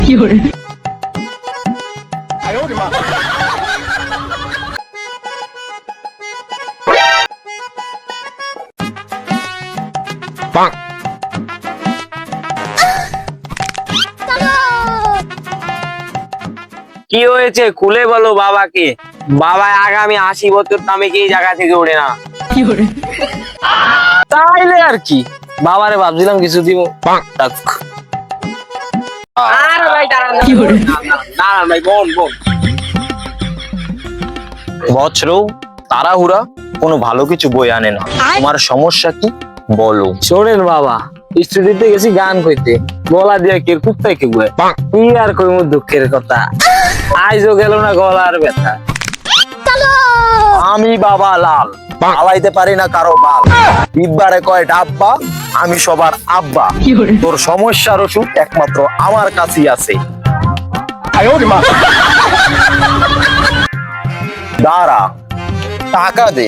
কি হয়েছে খুলে বলো বাবাকে। বাবা আগামী 80 বছর নামে কি এই জায়গা থেকে উঠে না। তাইলে আর কি, বাবারে ভাবছিলাম কিছু দিব। বছর তাড়াহুড়া কোনো ভালো কিছু বই আনে না। তোমার সমস্যা কি বলো? শোনেন বাবা, স্টুডিওতে গেছি গান কইতে, গলা দিয়ে কে কুত্তায় কে গুয়ে কি আর কইম দুঃখের কথা। আইজও গেল না গলার ব্যথা। আমি বাবা লাল, পালাইতে পারি না কারো বাল। ইবারে কয় ডাব্বা, আমি সবার আব্বা। তোর সমস্যার ওষুধ একমাত্র আমার কাছেই আছে। দাঁড়া, টাকা দে।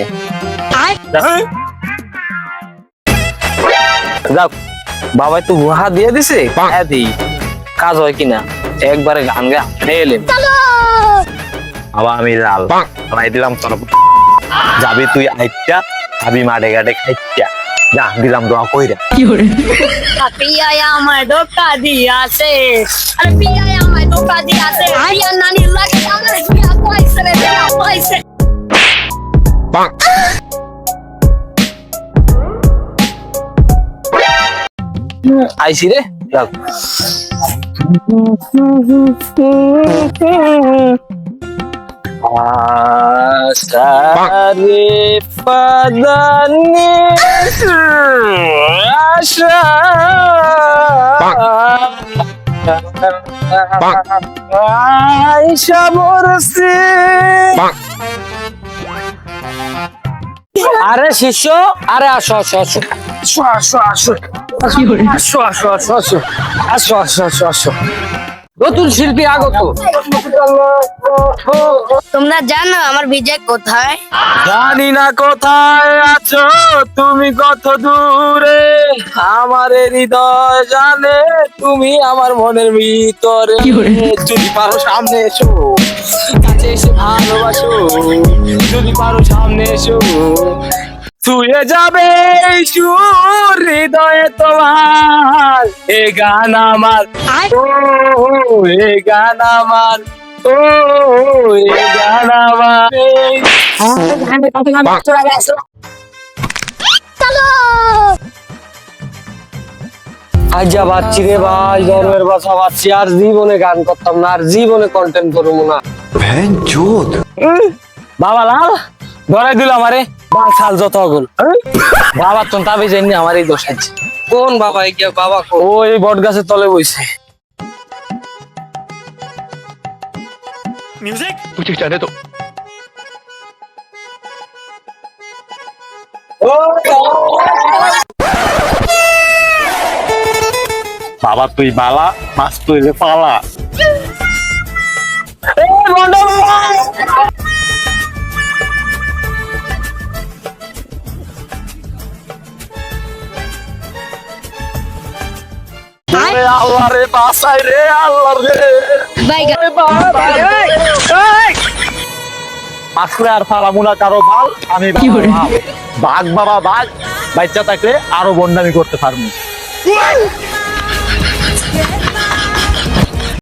যাক, বাবাই তো গুহা দিয়ে দিছে, হ্যাঁ দিই, কাজ হয় কিনা একবারে গান গা এলেন। বাবা আমি লাল, পালাই দিলাম তোর। যাবি তুই আইটা, খাবি মাঠে ঘাটে খাইটা। যা দিলাম দোয়া কইরা। পিয়াই আমায় ধোকা দিয়াছে, আরে পিয়াই আমায় ধোকা দিয়াছে। পিয়া নানি লাগে আমার পিয়া পয়সা রে, পিয়া পয়সা। আইসি রে, যাক। আশারে পাদানে আশা আইসা বরসে। আরে শিষ্য, আরে আসো আসো আসো আসো আসো আসো আসো আসো আসো আসো আসো আসো আসো। নতুন শিল্পী আগত। তোমরা জানো আমার বিজয় কোথায়? জানি না কোথায় আছো তুমি, কত দূরে। আমার হৃদয় জানে তুমি আমার মনের ভিতরে। যদি পারো সামনে এসো, কাছে এসে ভালোবাসো। যদি পারো সামনে এসো, ছুঁয়ে যাবে এই সুর হৃদয়ে তোমার। এ গান আমার, ও এ গান আমার, ও এ গান আমার। আজ্জা বাচ্চি রে ভাই, জন্মের বাসা বাচ্চি। আর জীবনে গান করতাম না, আর জীবনে কন্টেন্ট করবো না। বাবা লাল ধরাই দিল আমারে, বাল ছাল যত গুল। বাবা তো তাবি জানি আমার এই দোষ আছে। কোন বাবা? বাবা ওই বট গাছের তলে বইছে। म्यूजिक कुछ जाने दो। বাবা তুই বালা, মাছ তুই যে পালা। আল্লাহ রে বাসাই রে, আল্লাহ রে। আসলে আর ফালামুনা কারো বাল, আমি বাঘ বাবা বাঘ। বাচ্চা থাকলে আরো বন্ডামি করতে পারবো।